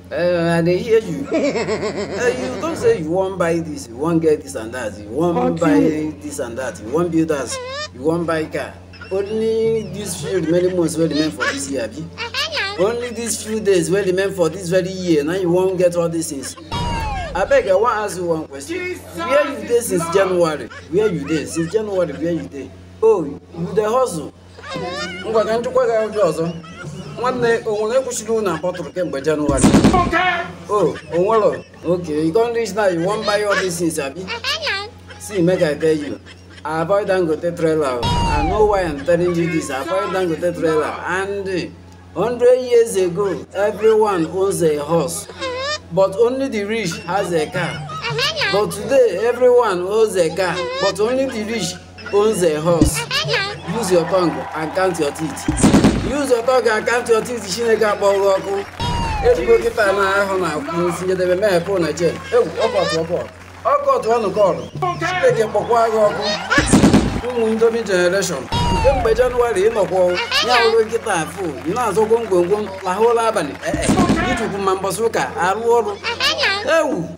They hear you. You don't say you won't buy this, you won't get this and that, you won't buy this and that, you won't build us, you won't buy car. Only this few many months were meant for this year. Only these few days were meant for this very year. Now you won't get all these things. I beg, I want to ask you one question. Where you there since January? Where you there since January? Where you there? Oh, you the hustle. Mbaka to quite out also. One day, only push you na bottle came by January. Oh, well, okay. You can't reach now. You won't buy all these things, Abby. See, make I tell you. I avoid Dangote trailer. I know why I'm telling you this. I avoid Dangote trailer. And 100 years ago, everyone owns a horse. But only the rich has a car. But today, everyone owns a car. But only the rich owns a horse. Use your tongue and count your teeth. Use your tongue and count your teeth. Shineka Boroku. Ebuka na hona kunsi de me phone na je. Oko to one call. Take pokwa goku. Umu generation. By January no go. Now we get that fool. You know so go la whole abani. You to Mambasuka. Aru.